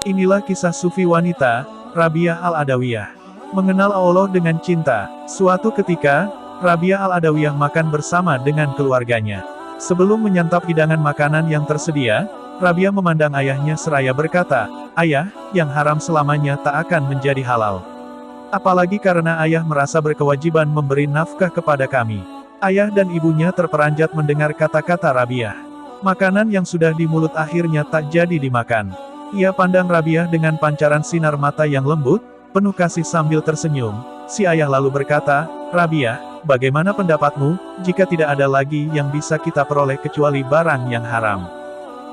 Inilah kisah sufi wanita, Rabiah Al-Adawiyah. Mengenal Allah dengan cinta. Suatu ketika, Rabiah Al-Adawiyah makan bersama dengan keluarganya. Sebelum menyantap hidangan makanan yang tersedia, Rabiah memandang ayahnya seraya berkata, "Ayah, yang haram selamanya tak akan menjadi halal. Apalagi karena ayah merasa berkewajiban memberi nafkah kepada kami." Ayah dan ibunya terperanjat mendengar kata-kata Rabiah. Makanan yang sudah di mulut akhirnya tak jadi dimakan. Ia pandang Rabiah dengan pancaran sinar mata yang lembut, penuh kasih sambil tersenyum. Si ayah lalu berkata, "Rabiah, bagaimana pendapatmu, jika tidak ada lagi yang bisa kita peroleh kecuali barang yang haram?"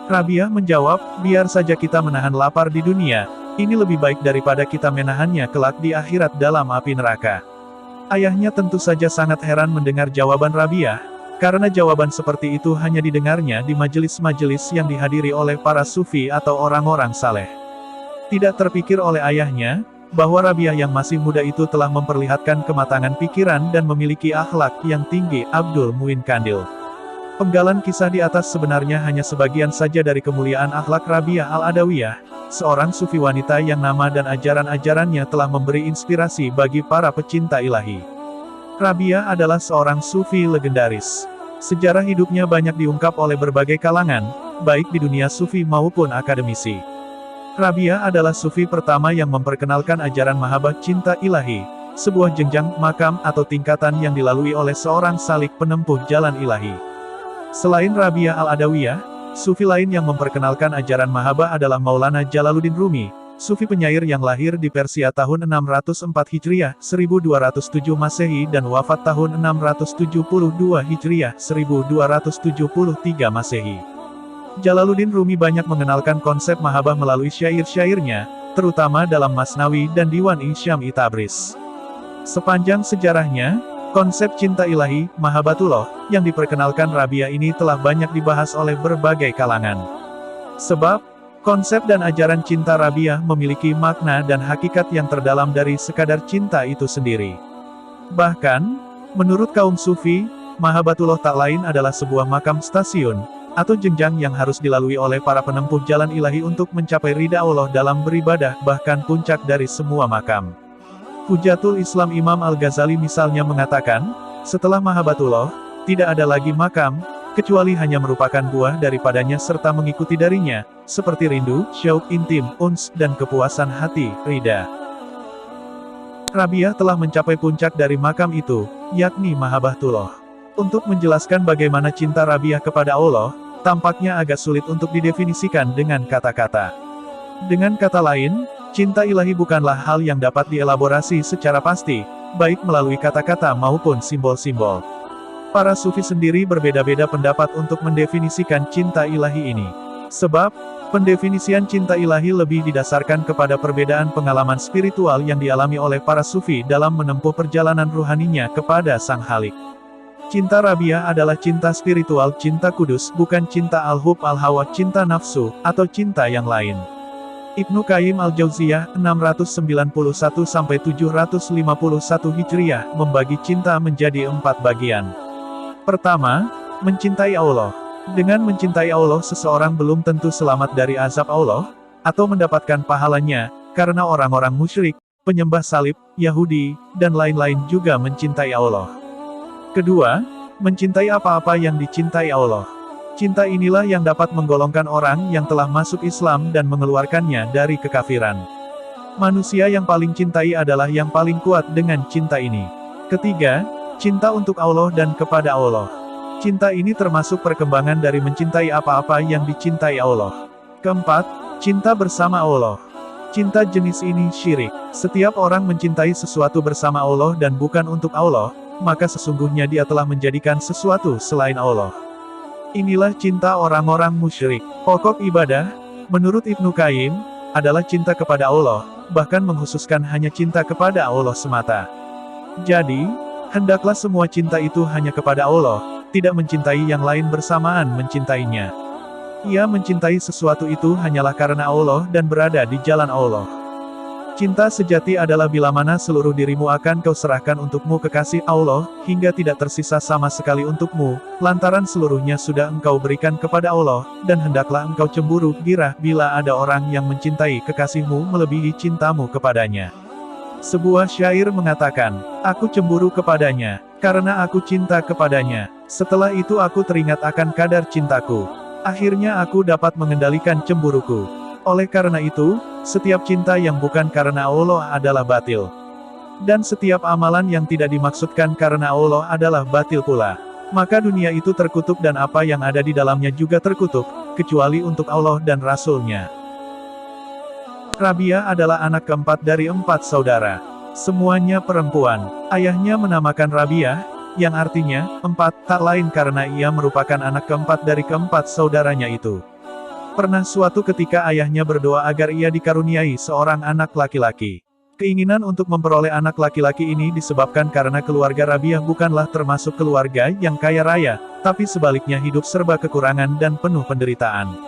Rabiah menjawab, "Biar saja kita menahan lapar di dunia, ini lebih baik daripada kita menahannya kelak di akhirat dalam api neraka." Ayahnya tentu saja sangat heran mendengar jawaban Rabiah, karena jawaban seperti itu hanya didengarnya di majelis-majelis yang dihadiri oleh para sufi atau orang-orang saleh. Tidak terpikir oleh ayahnya, bahwa Rabiah yang masih muda itu telah memperlihatkan kematangan pikiran dan memiliki akhlak yang tinggi. Abdul Muin Kandil. Penggalan kisah di atas sebenarnya hanya sebagian saja dari kemuliaan akhlak Rabiah Al-Adawiyah, seorang sufi wanita yang nama dan ajaran-ajarannya telah memberi inspirasi bagi para pecinta ilahi. Rabiah adalah seorang sufi legendaris. Sejarah hidupnya banyak diungkap oleh berbagai kalangan, baik di dunia sufi maupun akademisi. Rabiah adalah sufi pertama yang memperkenalkan ajaran mahabbah cinta ilahi, sebuah jenjang, makam, atau tingkatan yang dilalui oleh seorang salik penempuh jalan ilahi. Selain Rabiah Al-Adawiyah, sufi lain yang memperkenalkan ajaran mahabbah adalah Maulana Jalaluddin Rumi, sufi penyair yang lahir di Persia tahun 604 Hijriah, 1207 Masehi dan wafat tahun 672 Hijriah, 1273 Masehi. Jalaluddin Rumi banyak mengenalkan konsep mahabbah melalui syair-syairnya, terutama dalam Masnawi dan Diwan Syam'i Tabriz. Sepanjang sejarahnya, konsep cinta ilahi, mahabbatullah, yang diperkenalkan Rabiah ini telah banyak dibahas oleh berbagai kalangan. Sebab, konsep dan ajaran cinta Rabiah memiliki makna dan hakikat yang terdalam dari sekadar cinta itu sendiri. Bahkan, menurut kaum sufi, mahabbatullah tak lain adalah sebuah makam stasiun, atau jenjang yang harus dilalui oleh para penempuh jalan ilahi untuk mencapai ridha Allah dalam beribadah, bahkan puncak dari semua makam. Hujatul Islam Imam Al-Ghazali misalnya mengatakan, setelah mahabbatullah, tidak ada lagi makam, kecuali hanya merupakan buah daripadanya serta mengikuti darinya, seperti rindu, syauq intim, uns, dan kepuasan hati, ridha. Rabiah telah mencapai puncak dari makam itu, yakni mahabbatullah. Untuk menjelaskan bagaimana cinta Rabiah kepada Allah, tampaknya agak sulit untuk didefinisikan dengan kata-kata. Dengan kata lain, cinta ilahi bukanlah hal yang dapat dielaborasi secara pasti, baik melalui kata-kata maupun simbol-simbol. Para sufi sendiri berbeda-beda pendapat untuk mendefinisikan cinta ilahi ini. Sebab, pendefinisian cinta ilahi lebih didasarkan kepada perbedaan pengalaman spiritual yang dialami oleh para sufi dalam menempuh perjalanan ruhaninya kepada Sang Khalik. Cinta Rabiah adalah cinta spiritual, cinta kudus, bukan cinta al-hub al-hawa, cinta nafsu, atau cinta yang lain. Ibnu Qayyim Al-Jauziyah, 691-751 Hijriah, membagi cinta menjadi 4 bagian. Pertama, mencintai Allah. Dengan mencintai Allah seseorang belum tentu selamat dari azab Allah, atau mendapatkan pahalanya, karena orang-orang musyrik, penyembah salib, Yahudi, dan lain-lain juga mencintai Allah. Kedua, mencintai apa-apa yang dicintai Allah. Cinta inilah yang dapat menggolongkan orang yang telah masuk Islam dan mengeluarkannya dari kekafiran. Manusia yang paling cintai adalah yang paling kuat dengan cinta ini. Ketiga, cinta untuk Allah dan kepada Allah. Cinta ini termasuk perkembangan dari mencintai apa-apa yang dicintai Allah. Keempat, cinta bersama Allah. Cinta jenis ini syirik. Setiap orang mencintai sesuatu bersama Allah dan bukan untuk Allah, maka sesungguhnya dia telah menjadikan sesuatu selain Allah. Inilah cinta orang-orang musyrik. Pokok ibadah, menurut Ibnu Qayyim, adalah cinta kepada Allah, bahkan menghususkan hanya cinta kepada Allah semata. Jadi, hendaklah semua cinta itu hanya kepada Allah, tidak mencintai yang lain bersamaan mencintainya. Ia mencintai sesuatu itu hanyalah karena Allah dan berada di jalan Allah. Cinta sejati adalah bila mana seluruh dirimu akan kau serahkan untukmu kekasih Allah, hingga tidak tersisa sama sekali untukmu, lantaran seluruhnya sudah engkau berikan kepada Allah, dan hendaklah engkau cemburu, girah, bila ada orang yang mencintai kekasihmu melebihi cintamu kepadanya. Sebuah syair mengatakan, aku cemburu kepadanya, karena aku cinta kepadanya. Setelah itu aku teringat akan kadar cintaku. Akhirnya aku dapat mengendalikan cemburuku. Oleh karena itu, setiap cinta yang bukan karena Allah adalah batil. Dan setiap amalan yang tidak dimaksudkan karena Allah adalah batil pula. Maka dunia itu terkutuk dan apa yang ada di dalamnya juga terkutuk, kecuali untuk Allah dan Rasul-Nya. Rabiah adalah anak keempat dari 4 saudara. Semuanya perempuan. Ayahnya menamakan Rabiah, yang artinya, 4, tak lain karena ia merupakan anak keempat dari keempat saudaranya itu. Pernah suatu ketika ayahnya berdoa agar ia dikaruniai seorang anak laki-laki. Keinginan untuk memperoleh anak laki-laki ini disebabkan karena keluarga Rabiah bukanlah termasuk keluarga yang kaya raya, tapi sebaliknya hidup serba kekurangan dan penuh penderitaan.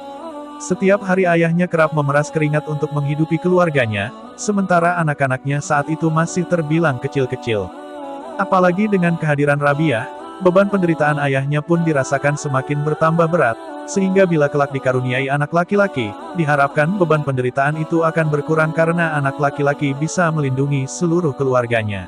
Setiap hari ayahnya kerap memeras keringat untuk menghidupi keluarganya, sementara anak-anaknya saat itu masih terbilang kecil-kecil. Apalagi dengan kehadiran Rabiah, beban penderitaan ayahnya pun dirasakan semakin bertambah berat, sehingga bila kelak dikaruniai anak laki-laki, diharapkan beban penderitaan itu akan berkurang karena anak laki-laki bisa melindungi seluruh keluarganya.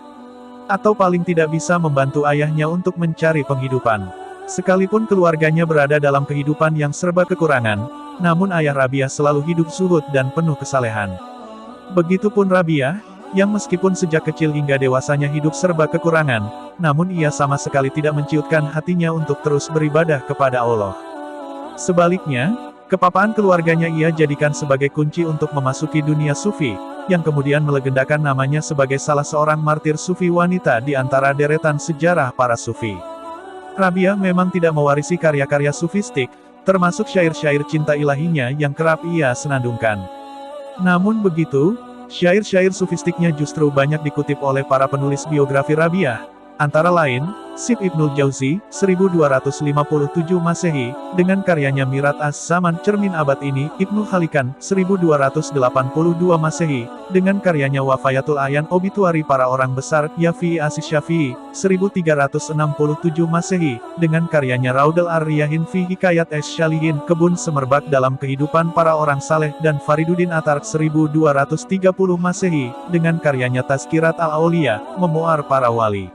Atau paling tidak bisa membantu ayahnya untuk mencari penghidupan. Sekalipun keluarganya berada dalam kehidupan yang serba kekurangan, namun ayah Rabiah selalu hidup zuhud dan penuh kesalehan. Begitupun Rabiah, yang meskipun sejak kecil hingga dewasanya hidup serba kekurangan, namun ia sama sekali tidak menciutkan hatinya untuk terus beribadah kepada Allah. Sebaliknya, kepapaan keluarganya ia jadikan sebagai kunci untuk memasuki dunia sufi, yang kemudian melegendakan namanya sebagai salah seorang martir sufi wanita di antara deretan sejarah para sufi. Rabiah memang tidak mewarisi karya-karya sufistik, termasuk syair-syair cinta ilahinya yang kerap ia senandungkan. Namun begitu, syair-syair sufistiknya justru banyak dikutip oleh para penulis biografi Rabiah, antara lain, Sib Ibnul Jauzi, 1257 Masehi, dengan karyanya Mirat Az-Zaman Cermin Abad Ini, Ibnu Khalikan, 1282 Masehi, dengan karyanya Wafayatul Ayan Obituari Para Orang Besar, Yafi'i As-Syafi'i, 1367 Masehi, dengan karyanya Raudal Ar-Riyahin Fi Hikayat Es-Syalihin, Kebun Semerbak Dalam Kehidupan Para Orang Saleh, dan Fariduddin Atar, 1230 Masehi, dengan karyanya Tazkirat Al-Auliya, Memoar Para Wali.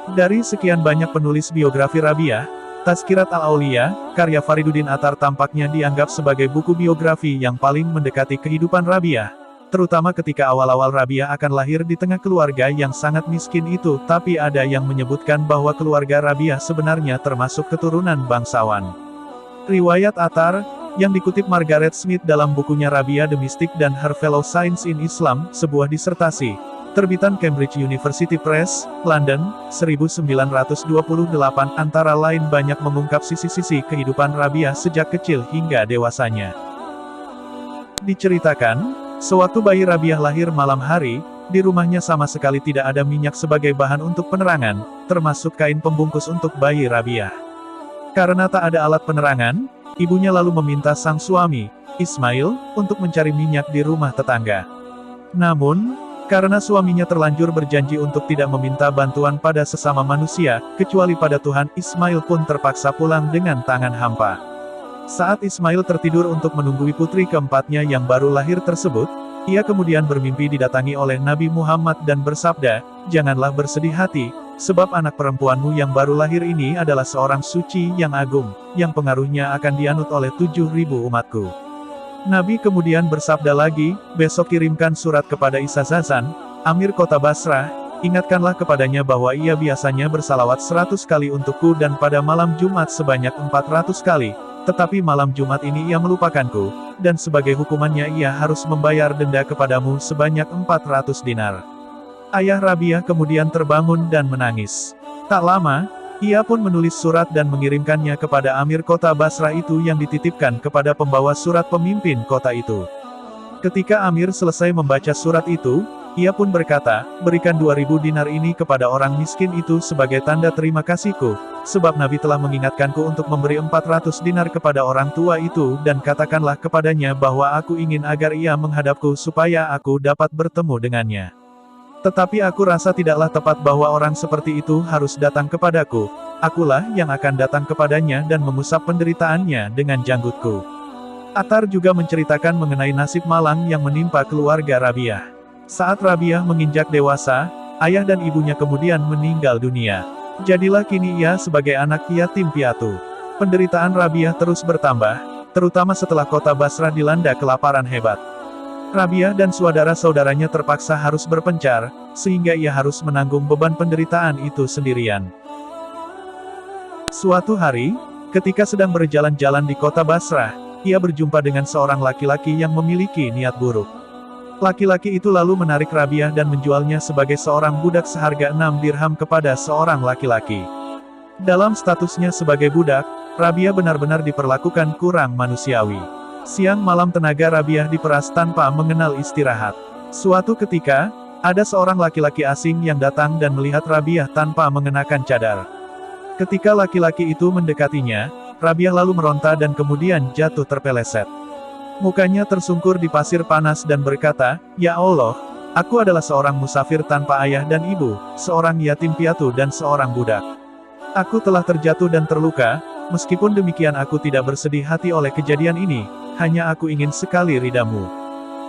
Dari sekian banyak penulis biografi Rabiah, Tazkirat Al-Auliya, karya Fariduddin Atar tampaknya dianggap sebagai buku biografi yang paling mendekati kehidupan Rabiah, terutama ketika awal-awal Rabiah akan lahir di tengah keluarga yang sangat miskin itu, tapi ada yang menyebutkan bahwa keluarga Rabiah sebenarnya termasuk keturunan bangsawan. Riwayat Atar, yang dikutip Margaret Smith dalam bukunya Rabiah The Mystic dan Her Fellow Science in Islam, sebuah disertasi, terbitan Cambridge University Press, London, 1928, antara lain banyak mengungkap sisi-sisi kehidupan Rabiah sejak kecil hingga dewasanya. Diceritakan, sewaktu bayi Rabiah lahir malam hari, di rumahnya sama sekali tidak ada minyak sebagai bahan untuk penerangan, termasuk kain pembungkus untuk bayi Rabiah. Karena tak ada alat penerangan, ibunya lalu meminta sang suami, Ismail, untuk mencari minyak di rumah tetangga. Namun, karena suaminya terlanjur berjanji untuk tidak meminta bantuan pada sesama manusia, kecuali pada Tuhan, Ismail pun terpaksa pulang dengan tangan hampa. Saat Ismail tertidur untuk menunggui putri keempatnya yang baru lahir tersebut, ia kemudian bermimpi didatangi oleh Nabi Muhammad dan bersabda, "Janganlah bersedih hati, sebab anak perempuanmu yang baru lahir ini adalah seorang suci yang agung, yang pengaruhnya akan dianut oleh 7.000 umatku." Nabi kemudian bersabda lagi, "Besok kirimkan surat kepada Isa Zazan, Amir kota Basrah, ingatkanlah kepadanya bahwa ia biasanya bersalawat 100 kali untukku dan pada malam Jumat sebanyak 400 kali, tetapi malam Jumat ini ia melupakanku, dan sebagai hukumannya ia harus membayar denda kepadamu sebanyak 400 dinar." Ayah Rabiah kemudian terbangun dan menangis. Tak lama, ia pun menulis surat dan mengirimkannya kepada Amir kota Basrah itu yang dititipkan kepada pembawa surat pemimpin kota itu. Ketika Amir selesai membaca surat itu, Ia pun berkata, berikan 2000 dinar ini kepada orang miskin itu sebagai tanda terima kasihku, sebab Nabi telah mengingatkanku untuk memberi 400 dinar kepada orang tua itu dan katakanlah kepadanya bahwa aku ingin agar ia menghadapku supaya aku dapat bertemu dengannya. Tetapi aku rasa tidaklah tepat bahwa orang seperti itu harus datang kepadaku, akulah yang akan datang kepadanya dan mengusap penderitaannya dengan janggutku. Attar juga menceritakan mengenai nasib malang yang menimpa keluarga Rabi'ah. Saat Rabi'ah menginjak dewasa, ayah dan ibunya kemudian meninggal dunia. Jadilah kini ia sebagai anak yatim piatu. Penderitaan Rabi'ah terus bertambah, terutama setelah kota Basrah dilanda kelaparan hebat. Rabi'ah dan saudara-saudaranya terpaksa harus berpencar, sehingga ia harus menanggung beban penderitaan itu sendirian. Suatu hari, ketika sedang berjalan-jalan di kota Basrah, ia berjumpa dengan seorang laki-laki yang memiliki niat buruk. Laki-laki itu lalu menarik Rabi'ah dan menjualnya sebagai seorang budak seharga 6 dirham kepada seorang laki-laki. Dalam statusnya sebagai budak, Rabi'ah benar-benar diperlakukan kurang manusiawi. Siang malam tenaga Rabi'ah diperas tanpa mengenal istirahat. Suatu ketika, ada seorang laki-laki asing yang datang dan melihat Rabi'ah tanpa mengenakan cadar. Ketika laki-laki itu mendekatinya, Rabi'ah lalu meronta dan kemudian jatuh terpeleset. Mukanya tersungkur di pasir panas dan berkata, "Ya Allah, aku adalah seorang musafir tanpa ayah dan ibu, seorang yatim piatu dan seorang budak. Aku telah terjatuh dan terluka, meskipun demikian aku tidak bersedih hati oleh kejadian ini, hanya aku ingin sekali ridamu.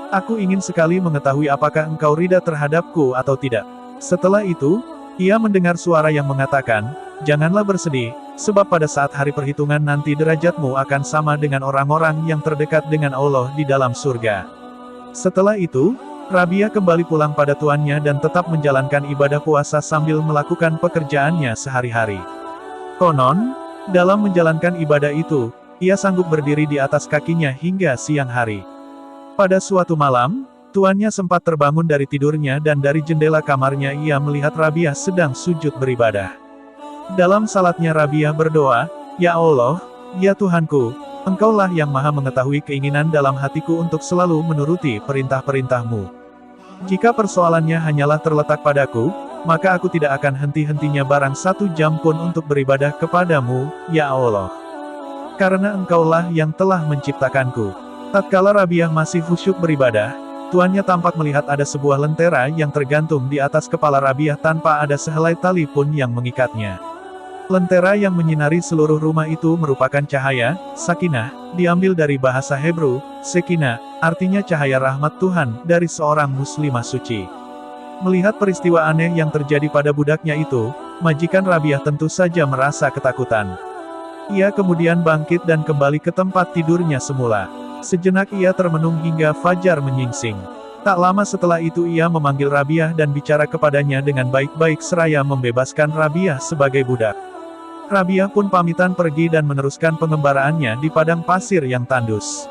Aku ingin sekali mengetahui apakah engkau ridha terhadapku atau tidak." Setelah itu, ia mendengar suara yang mengatakan, "Janganlah bersedih, sebab pada saat hari perhitungan nanti derajatmu akan sama dengan orang-orang yang terdekat dengan Allah di dalam surga." Setelah itu, Rabi'ah kembali pulang pada tuannya dan tetap menjalankan ibadah puasa sambil melakukan pekerjaannya sehari-hari. Konon, dalam menjalankan ibadah itu, ia sanggup berdiri di atas kakinya hingga siang hari. Pada suatu malam, tuannya sempat terbangun dari tidurnya dan dari jendela kamarnya ia melihat Rabi'ah sedang sujud beribadah. Dalam salatnya Rabi'ah berdoa, "Ya Allah, ya Tuhanku, Engkaulah yang maha mengetahui keinginan dalam hatiku untuk selalu menuruti perintah-perintah-Mu. Jika persoalannya hanyalah terletak padaku, maka aku tidak akan henti-hentinya barang 1 jam pun untuk beribadah kepadamu, ya Allah. Karena Engkaulah yang telah menciptakanku." Tatkala Rabi'ah masih khusyuk beribadah, tuannya tampak melihat ada sebuah lentera yang tergantung di atas kepala Rabi'ah tanpa ada sehelai tali pun yang mengikatnya. Lentera yang menyinari seluruh rumah itu merupakan cahaya, sakinah, diambil dari bahasa Hebrew, sekinah, artinya cahaya rahmat Tuhan, dari seorang muslimah suci. Melihat peristiwa aneh yang terjadi pada budaknya itu, majikan Rabi'ah tentu saja merasa ketakutan. Ia kemudian bangkit dan kembali ke tempat tidurnya semula. Sejenak ia termenung hingga fajar menyingsing. Tak lama setelah itu ia memanggil Rabi'ah dan bicara kepadanya dengan baik-baik seraya membebaskan Rabi'ah sebagai budak. Rabi'ah pun pamitan pergi dan meneruskan pengembaraannya di padang pasir yang tandus.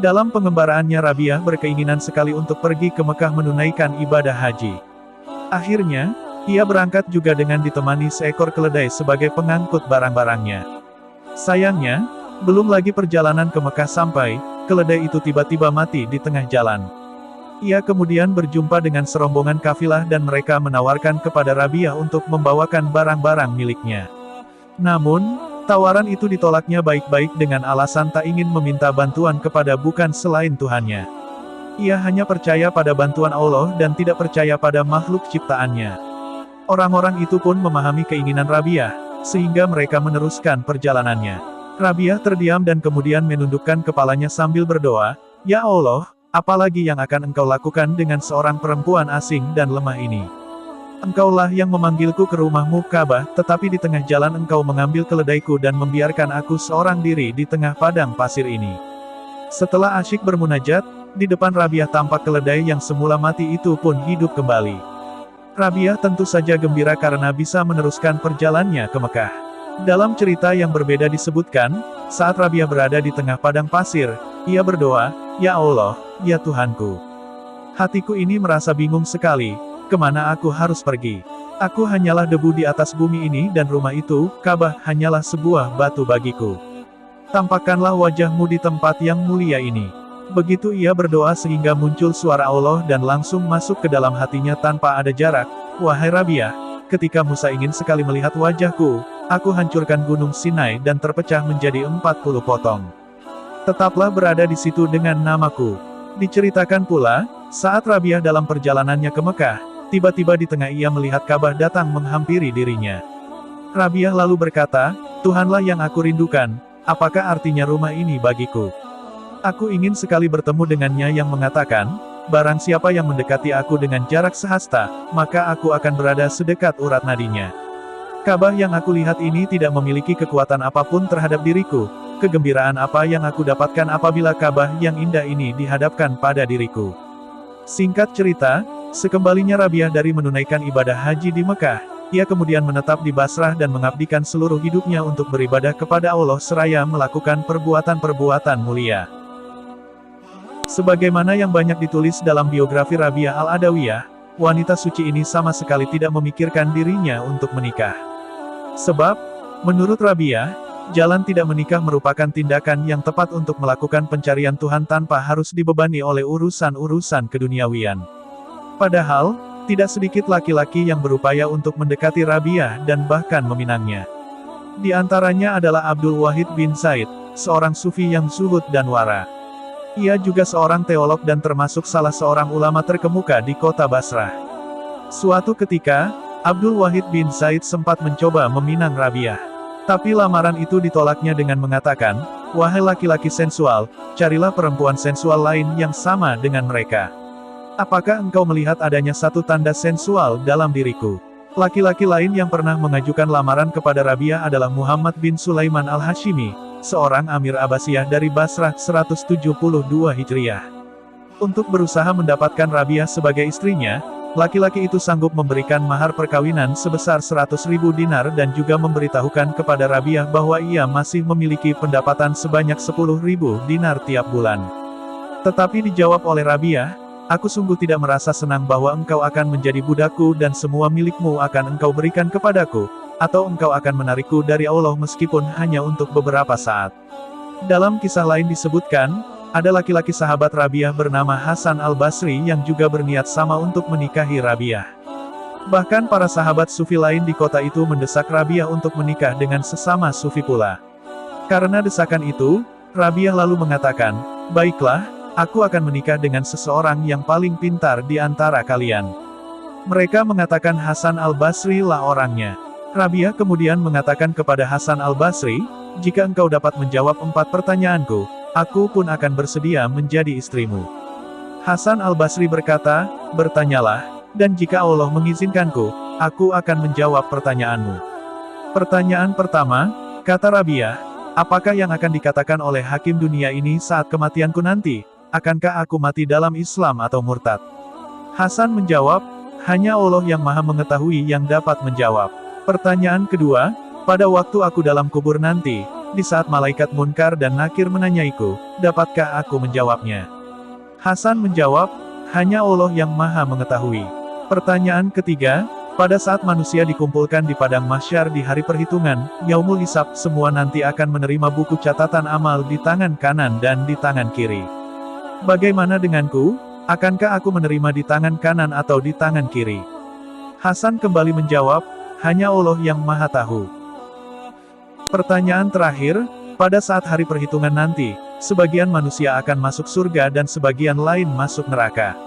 Dalam pengembaraannya Rabi'ah berkeinginan sekali untuk pergi ke Mekah menunaikan ibadah haji. Akhirnya, ia berangkat juga dengan ditemani seekor keledai sebagai pengangkut barang-barangnya. Sayangnya, belum lagi perjalanan ke Mekah sampai, keledai itu tiba-tiba mati di tengah jalan. Ia kemudian berjumpa dengan serombongan kafilah dan mereka menawarkan kepada Rabi'ah untuk membawakan barang-barang miliknya. Namun, tawaran itu ditolaknya baik-baik dengan alasan tak ingin meminta bantuan kepada bukan selain Tuhannya. Ia hanya percaya pada bantuan Allah dan tidak percaya pada makhluk ciptaannya. Orang-orang itu pun memahami keinginan Rabi'ah, sehingga mereka meneruskan perjalanannya. Rabi'ah terdiam dan kemudian menundukkan kepalanya sambil berdoa, "Ya Allah, apalagi yang akan Engkau lakukan dengan seorang perempuan asing dan lemah ini? Engkaulah yang memanggilku ke rumahmu Ka'bah, tetapi di tengah jalan Engkau mengambil keledaiku dan membiarkan aku seorang diri di tengah padang pasir ini." Setelah asyik bermunajat, di depan Rabi'ah tampak keledai yang semula mati itu pun hidup kembali. Rabi'ah tentu saja gembira karena bisa meneruskan perjalanannya ke Mekah. Dalam cerita yang berbeda disebutkan, saat Rabi'ah berada di tengah padang pasir, ia berdoa, "Ya Allah, ya Tuhanku. Hatiku ini merasa bingung sekali, kemana aku harus pergi? Aku hanyalah debu di atas bumi ini dan rumah itu, Ka'bah, hanyalah sebuah batu bagiku. Tampakkanlah wajahmu di tempat yang mulia ini." Begitu ia berdoa sehingga muncul suara Allah dan langsung masuk ke dalam hatinya tanpa ada jarak. Wahai Rabiah, ketika Musa ingin sekali melihat wajahku, aku hancurkan gunung Sinai dan terpecah menjadi 40 potong. Tetaplah berada di situ dengan namaku. Diceritakan pula, saat Rabiah dalam perjalanannya ke Mekah, tiba-tiba di tengah ia melihat Ka'bah datang menghampiri dirinya. Rabiah lalu berkata, Tuhanlah yang aku rindukan, apakah artinya rumah ini bagiku? Aku ingin sekali bertemu dengannya yang mengatakan, barang siapa yang mendekati aku dengan jarak sehasta, maka aku akan berada sedekat urat nadinya. Ka'bah yang aku lihat ini tidak memiliki kekuatan apapun terhadap diriku, kegembiraan apa yang aku dapatkan apabila Ka'bah yang indah ini dihadapkan pada diriku. Singkat cerita, sekembalinya Rabiah dari menunaikan ibadah haji di Mekah, ia kemudian menetap di Basrah dan mengabdikan seluruh hidupnya untuk beribadah kepada Allah seraya melakukan perbuatan-perbuatan mulia. Sebagaimana yang banyak ditulis dalam biografi Rabiah Al-Adawiyah, wanita suci ini sama sekali tidak memikirkan dirinya untuk menikah. Sebab, menurut Rabiah, jalan tidak menikah merupakan tindakan yang tepat untuk melakukan pencarian Tuhan tanpa harus dibebani oleh urusan-urusan keduniawian. Padahal, tidak sedikit laki-laki yang berupaya untuk mendekati Rabiah dan bahkan meminangnya. Di antaranya adalah Abdul Wahid bin Zaid, seorang sufi yang zuhud dan wara. Ia juga seorang teolog dan termasuk salah seorang ulama terkemuka di kota Basrah. Suatu ketika, Abdul Wahid bin Zaid sempat mencoba meminang Rabiah. Tapi lamaran itu ditolaknya dengan mengatakan, wahai laki-laki sensual, carilah perempuan sensual lain yang sama dengan mereka. Apakah engkau melihat adanya satu tanda sensual dalam diriku? Laki-laki lain yang pernah mengajukan lamaran kepada Rabiah adalah Muhammad bin Sulaiman al-Hashimi, seorang Amir Abbasiyah dari Basrah 172 Hijriah. Untuk berusaha mendapatkan Rabiah sebagai istrinya, laki-laki itu sanggup memberikan mahar perkawinan sebesar 100.000 dinar dan juga memberitahukan kepada Rabiah bahwa ia masih memiliki pendapatan sebanyak 10.000 dinar tiap bulan. Tetapi dijawab oleh Rabiah, aku sungguh tidak merasa senang bahwa engkau akan menjadi budakku dan semua milikmu akan engkau berikan kepadaku, atau engkau akan menarikku dari Allah meskipun hanya untuk beberapa saat. Dalam kisah lain disebutkan, ada laki-laki sahabat Rabiah bernama Hasan al-Basri yang juga berniat sama untuk menikahi Rabiah. Bahkan para sahabat sufi lain di kota itu mendesak Rabiah untuk menikah dengan sesama sufi pula. Karena desakan itu, Rabiah lalu mengatakan, baiklah, aku akan menikah dengan seseorang yang paling pintar di antara kalian. Mereka mengatakan Hasan al-Basri lah orangnya. Rabiah kemudian mengatakan kepada Hasan al-Basri, jika engkau dapat menjawab 4 pertanyaanku, aku pun akan bersedia menjadi istrimu. Hasan al-Basri berkata, bertanyalah, dan jika Allah mengizinkanku, aku akan menjawab pertanyaanmu. Pertanyaan pertama, kata Rabiah, apakah yang akan dikatakan oleh hakim dunia ini saat kematianku nanti? Akankah aku mati dalam Islam atau murtad? Hasan menjawab, hanya Allah yang maha mengetahui yang dapat menjawab. Pertanyaan kedua, pada waktu aku dalam kubur nanti, di saat malaikat Munkar dan Nakir menanyaiku, dapatkah aku menjawabnya? Hasan menjawab, hanya Allah yang maha mengetahui. Pertanyaan ketiga, pada saat manusia dikumpulkan di padang mahsyar di hari perhitungan, Yaumul Hisab, semua nanti akan menerima buku catatan amal di tangan kanan dan di tangan kiri. Bagaimana denganku? Akankah aku menerima di tangan kanan atau di tangan kiri? Hasan kembali menjawab, hanya Allah yang maha tahu. Pertanyaan terakhir, pada saat hari perhitungan nanti, sebagian manusia akan masuk surga dan sebagian lain masuk neraka.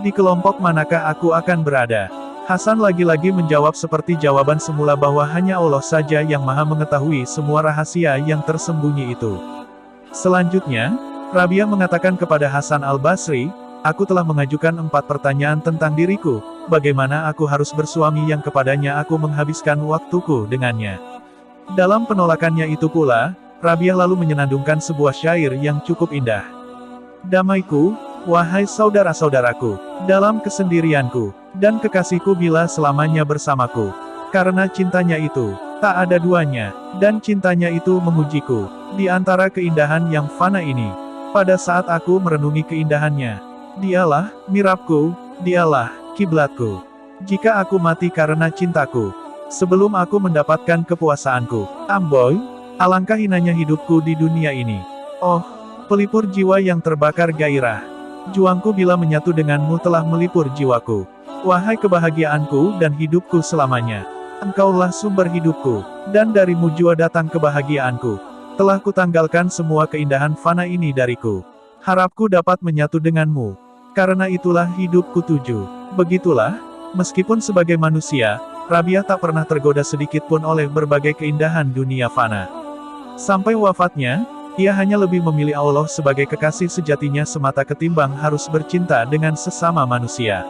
Di kelompok manakah aku akan berada? Hasan lagi-lagi menjawab seperti jawaban semula bahwa hanya Allah saja yang maha mengetahui semua rahasia yang tersembunyi itu. Selanjutnya, Rabiah mengatakan kepada Hasan al-Basri, aku telah mengajukan 4 pertanyaan tentang diriku, bagaimana aku harus bersuami yang kepadanya aku menghabiskan waktuku dengannya. Dalam penolakannya itu pula, Rabiah lalu menyenandungkan sebuah syair yang cukup indah. Damaiku, wahai saudara-saudaraku, dalam kesendirianku, dan kekasihku bila selamanya bersamaku. Karena cintanya itu, tak ada duanya, dan cintanya itu mengujiku, di antara keindahan yang fana ini. Pada saat aku merenungi keindahannya, dialah mirabku, dialah kiblatku. Jika aku mati karena cintaku, sebelum aku mendapatkan kepuasaanku, amboi, alangkah hinanya hidupku di dunia ini. Oh, Pelipur jiwa yang terbakar gairah. Juangku bila menyatu denganmu telah melipur jiwaku. Wahai kebahagiaanku dan hidupku selamanya. Engkaulah sumber hidupku, dan darimu jua datang kebahagiaanku. Telah kutanggalkan semua keindahan fana ini dariku. Harapku dapat menyatu denganmu. Karena itulah hidupku tuju. Begitulah, meskipun sebagai manusia, Rabiah tak pernah tergoda sedikit pun oleh berbagai keindahan dunia fana. Sampai wafatnya, ia hanya lebih memilih Allah sebagai kekasih sejatinya semata ketimbang harus bercinta dengan sesama manusia.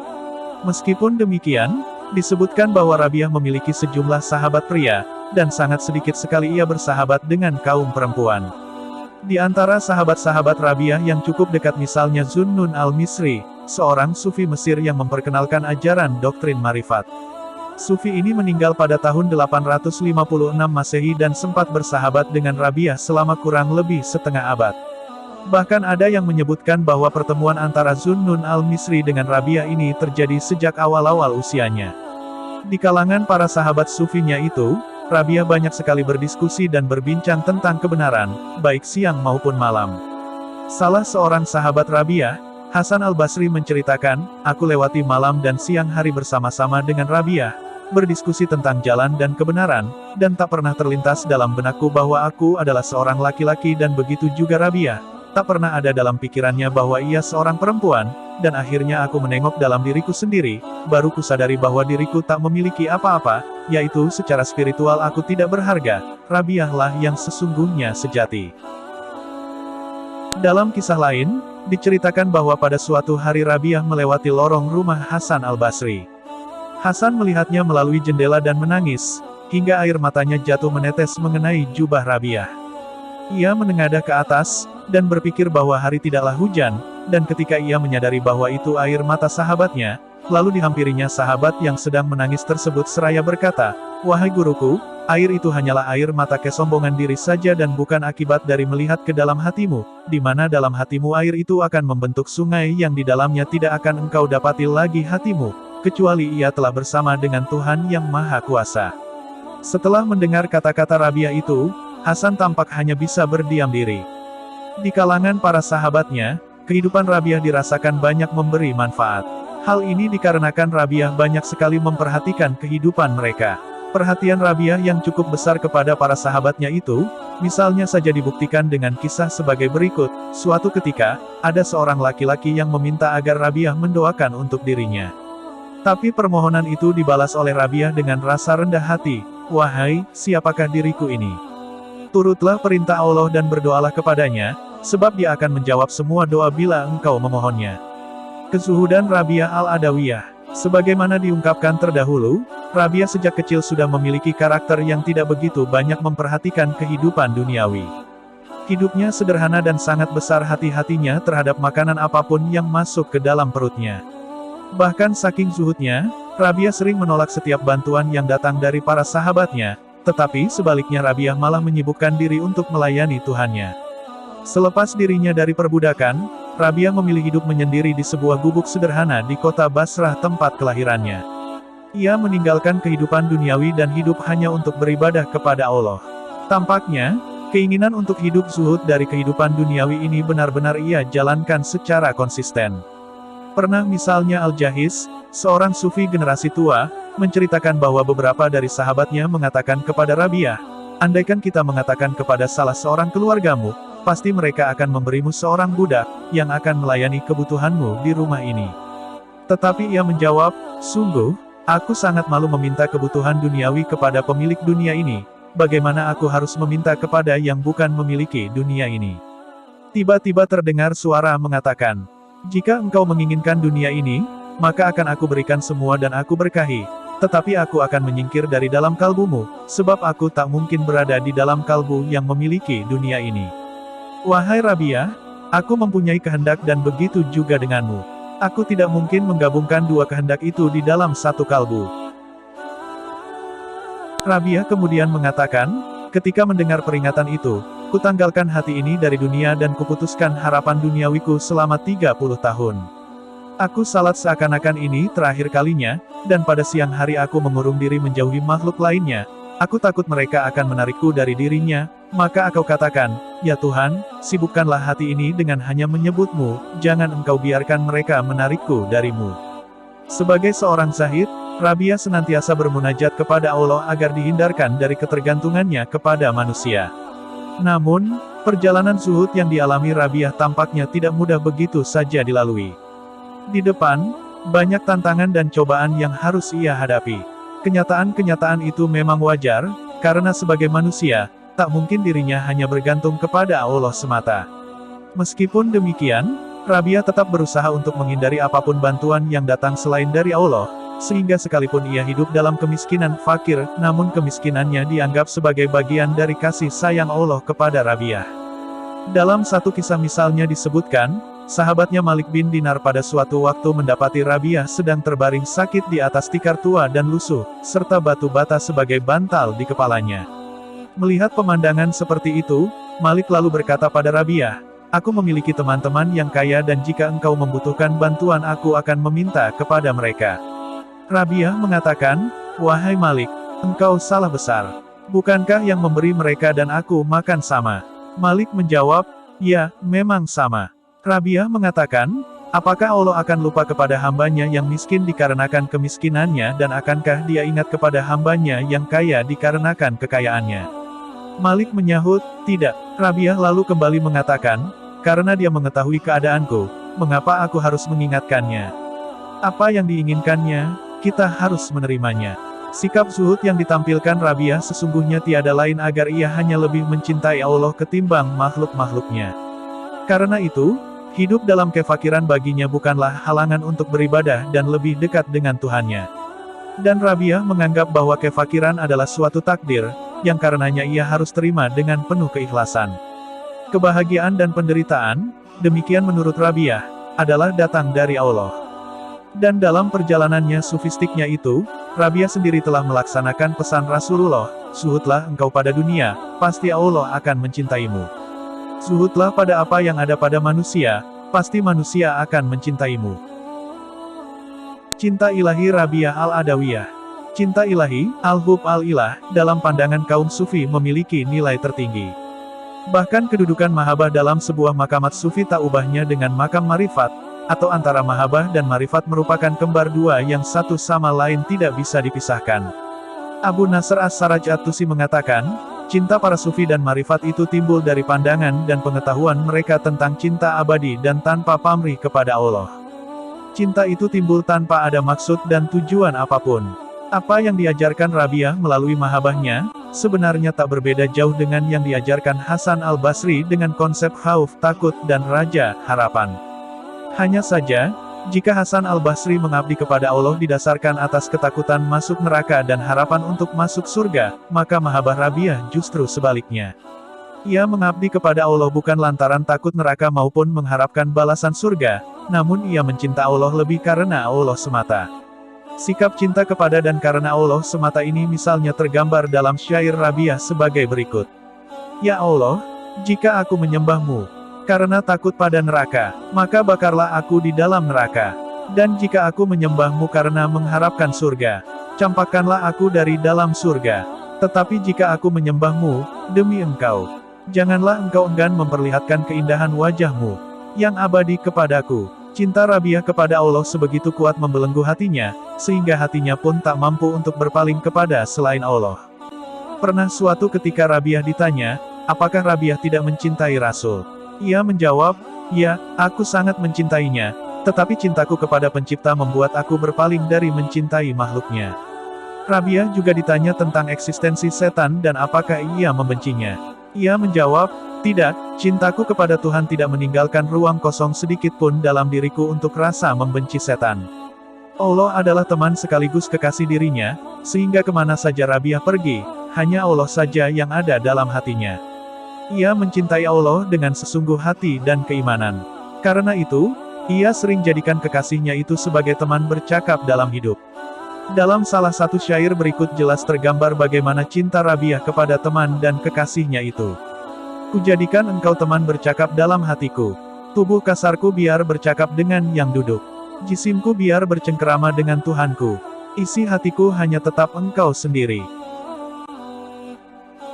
Meskipun demikian, disebutkan bahwa Rabiah memiliki sejumlah sahabat pria, dan sangat sedikit sekali ia bersahabat dengan kaum perempuan. Di antara sahabat-sahabat Rabiah yang cukup dekat misalnya Zunnun al-Misri, seorang sufi Mesir yang memperkenalkan ajaran doktrin marifat. Sufi ini meninggal pada tahun 856 Masehi dan sempat bersahabat dengan Rabiah selama kurang lebih setengah abad. Bahkan ada yang menyebutkan bahwa pertemuan antara Zunnun al-Misri dengan Rabiah ini terjadi sejak awal-awal usianya. Di kalangan para sahabat sufinya itu, Rabiah banyak sekali berdiskusi dan berbincang tentang kebenaran, baik siang maupun malam. Salah seorang sahabat Rabiah, Hasan al-Basri menceritakan, aku lewati malam dan siang hari bersama-sama dengan Rabiah, berdiskusi tentang jalan dan kebenaran, dan tak pernah terlintas dalam benakku bahwa aku adalah seorang laki-laki dan begitu juga Rabiah. Tak pernah ada dalam pikirannya bahwa ia seorang perempuan, dan akhirnya aku menengok dalam diriku sendiri, baru kusadari bahwa diriku tak memiliki apa-apa, yaitu secara spiritual aku tidak berharga, Rabiahlah yang sesungguhnya sejati. Dalam kisah lain, diceritakan bahwa pada suatu hari Rabiah melewati lorong rumah Hasan al-Basri. Hasan melihatnya melalui jendela dan menangis, hingga air matanya jatuh menetes mengenai jubah Rabiah. Ia menengadah ke atas, dan berpikir bahwa hari tidaklah hujan, dan ketika ia menyadari bahwa itu air mata sahabatnya, lalu dihampirinya sahabat yang sedang menangis tersebut seraya berkata, "Wahai guruku, air itu hanyalah air mata kesombongan diri saja dan bukan akibat dari melihat ke dalam hatimu, di mana dalam hatimu air itu akan membentuk sungai yang di dalamnya tidak akan engkau dapati lagi hatimu, kecuali ia telah bersama dengan Tuhan yang Maha Kuasa." Setelah mendengar kata-kata Rabiah itu, Hasan tampak hanya bisa berdiam diri. Di kalangan para sahabatnya, kehidupan Rabiah dirasakan banyak memberi manfaat. Hal ini dikarenakan Rabiah banyak sekali memperhatikan kehidupan mereka. Perhatian Rabiah yang cukup besar kepada para sahabatnya itu, misalnya saja dibuktikan dengan kisah sebagai berikut. Suatu ketika, ada seorang laki-laki yang meminta agar Rabiah mendoakan untuk dirinya. Tapi permohonan itu dibalas oleh Rabiah dengan rasa rendah hati, "Wahai, siapakah diriku ini? Turutlah perintah Allah dan berdoalah kepadanya, sebab dia akan menjawab semua doa bila engkau memohonnya." Kezuhudan Rabiah al-Adawiyah. Sebagaimana diungkapkan terdahulu, Rabiah sejak kecil sudah memiliki karakter yang tidak begitu banyak memperhatikan kehidupan duniawi. Hidupnya sederhana dan sangat besar hati-hatinya terhadap makanan apapun yang masuk ke dalam perutnya. Bahkan saking zuhudnya, Rabiah sering menolak setiap bantuan yang datang dari para sahabatnya, tetapi sebaliknya Rabiah malah menyibukkan diri untuk melayani Tuhannya. Selepas dirinya dari perbudakan, Rabiah memilih hidup menyendiri di sebuah gubuk sederhana di kota Basrah tempat kelahirannya. Ia meninggalkan kehidupan duniawi dan hidup hanya untuk beribadah kepada Allah. Tampaknya, keinginan untuk hidup zuhud dari kehidupan duniawi ini benar-benar ia jalankan secara konsisten. Pernah misalnya Al-Jahiz, seorang sufi generasi tua, menceritakan bahwa beberapa dari sahabatnya mengatakan kepada Rabiah, "Andaikan kita mengatakan kepada salah seorang keluargamu, pasti mereka akan memberimu seorang budak, yang akan melayani kebutuhanmu di rumah ini." Tetapi ia menjawab, "Sungguh, aku sangat malu meminta kebutuhan duniawi kepada pemilik dunia ini, bagaimana aku harus meminta kepada yang bukan memiliki dunia ini?" Tiba-tiba terdengar suara mengatakan, "Jika engkau menginginkan dunia ini, maka akan aku berikan semua dan aku berkahi, tetapi aku akan menyingkir dari dalam kalbumu, sebab aku tak mungkin berada di dalam kalbu yang memiliki dunia ini. Wahai Rabiah, aku mempunyai kehendak dan begitu juga denganmu. Aku tidak mungkin menggabungkan dua kehendak itu di dalam satu kalbu." Rabiah kemudian mengatakan, "Ketika mendengar peringatan itu, kutanggalkan hati ini dari dunia dan kuputuskan harapan duniawiku selama 30 tahun. Aku salat seakan-akan ini terakhir kalinya, dan pada siang hari aku mengurung diri menjauhi makhluk lainnya. Aku takut mereka akan menarikku dari dirinya, Maka aku katakan, ya Tuhan, sibukkanlah hati ini dengan hanya menyebut-Mu, jangan Engkau biarkan mereka menarikku dari-Mu. Sebagai seorang zahid, Rabiah senantiasa bermunajat kepada Allah agar dihindarkan dari ketergantungannya kepada manusia. Namun, perjalanan zuhud yang dialami Rabiah tampaknya tidak mudah begitu saja dilalui. Di depan, banyak tantangan dan cobaan yang harus ia hadapi. Kenyataan-kenyataan itu memang wajar, karena sebagai manusia, tak mungkin dirinya hanya bergantung kepada Allah semata. Meskipun demikian, Rabiah tetap berusaha untuk menghindari apapun bantuan yang datang selain dari Allah, sehingga sekalipun ia hidup dalam kemiskinan fakir, namun kemiskinannya dianggap sebagai bagian dari kasih sayang Allah kepada Rabiah. Dalam satu kisah misalnya disebutkan, sahabatnya Malik bin Dinar pada suatu waktu mendapati Rabiah sedang terbaring sakit di atas tikar tua dan lusuh, serta batu bata sebagai bantal di kepalanya. Melihat pemandangan seperti itu, Malik lalu berkata pada Rabiah, "Aku memiliki teman-teman yang kaya dan jika engkau membutuhkan bantuan aku akan meminta kepada mereka." Rabiah mengatakan, "Wahai Malik, engkau salah besar. Bukankah yang memberi mereka dan aku makan sama?" Malik menjawab, "Ya, memang sama." Rabiah mengatakan, "Apakah Allah akan lupa kepada hambanya yang miskin dikarenakan kemiskinannya dan akankah dia ingat kepada hambanya yang kaya dikarenakan kekayaannya?" Malik menyahut, "Tidak." Rabiah lalu kembali mengatakan, "Karena dia mengetahui keadaanku, mengapa aku harus mengingatkannya? Apa yang diinginkannya, kita harus menerimanya." Sikap zuhud yang ditampilkan Rabiah sesungguhnya tiada lain agar ia hanya lebih mencintai Allah ketimbang makhluk-makhluknya. Karena itu, hidup dalam kefakiran baginya bukanlah halangan untuk beribadah dan lebih dekat dengan Tuhannya. Dan Rabiah menganggap bahwa kefakiran adalah suatu takdir, yang karenanya ia harus terima dengan penuh keikhlasan. Kebahagiaan dan penderitaan, demikian menurut Rabiah, adalah datang dari Allah. Dan dalam perjalanannya sufistiknya itu, Rabiah sendiri telah melaksanakan pesan Rasulullah, "Zuhudlah engkau pada dunia, pasti Allah akan mencintaimu. Zuhudlah pada apa yang ada pada manusia, pasti manusia akan mencintaimu." Cinta ilahi Rabiah al-Adawiyah. Cinta ilahi, al-hub al-ilah, dalam pandangan kaum sufi memiliki nilai tertinggi. Bahkan kedudukan mahabbah dalam sebuah makamat sufi tak ubahnya dengan makam marifat, atau antara mahabbah dan marifat merupakan kembar dua yang satu sama lain tidak bisa dipisahkan. Abu Nasr as-Saraj at-Tusi mengatakan, cinta para sufi dan marifat itu timbul dari pandangan dan pengetahuan mereka tentang cinta abadi dan tanpa pamrih kepada Allah. Cinta itu timbul tanpa ada maksud dan tujuan apapun. Apa yang diajarkan Rabiah melalui mahabbahnya, sebenarnya tak berbeda jauh dengan yang diajarkan Hasan al-Basri dengan konsep khauf, takut, dan raja, harapan. Hanya saja, jika Hasan al-Basri mengabdi kepada Allah didasarkan atas ketakutan masuk neraka dan harapan untuk masuk surga, maka mahabbah Rabiah justru sebaliknya. Ia mengabdi kepada Allah bukan lantaran takut neraka maupun mengharapkan balasan surga, namun ia mencinta Allah lebih karena Allah semata. Sikap cinta kepada dan karena Allah semata ini misalnya tergambar dalam syair Rabiah sebagai berikut. "Ya Allah, jika aku menyembah-Mu karena takut pada neraka, maka bakarlah aku di dalam neraka. Dan jika aku menyembah-Mu karena mengharapkan surga, campakkanlah aku dari dalam surga. Tetapi jika aku menyembah-Mu demi Engkau, janganlah Engkau enggan memperlihatkan keindahan wajah-Mu yang abadi kepadaku." Cinta Rabiah kepada Allah sebegitu kuat membelenggu hatinya, sehingga hatinya pun tak mampu untuk berpaling kepada selain Allah. Pernah suatu ketika Rabiah ditanya, apakah Rabiah tidak mencintai Rasul? Ia menjawab, "Ya, aku sangat mencintainya, tetapi cintaku kepada Pencipta membuat aku berpaling dari mencintai makhluknya." Rabiah juga ditanya tentang eksistensi setan dan apakah ia membencinya. Ia menjawab, "Tidak, cintaku kepada Tuhan tidak meninggalkan ruang kosong sedikit pun dalam diriku untuk rasa membenci setan. Allah adalah teman sekaligus kekasih dirinya, sehingga kemana saja Rabiah pergi, hanya Allah saja yang ada dalam hatinya. Ia mencintai Allah dengan sesungguh hati dan keimanan. Karena itu, ia sering jadikan kekasihnya itu sebagai teman bercakap dalam hidup." Dalam salah satu syair berikut jelas tergambar bagaimana cinta Rabiah kepada teman dan kekasihnya itu. "Kujadikan engkau teman bercakap dalam hatiku. Tubuh kasarku biar bercakap dengan yang duduk. Jisimku biar bercengkerama dengan Tuhanku. Isi hatiku hanya tetap engkau sendiri."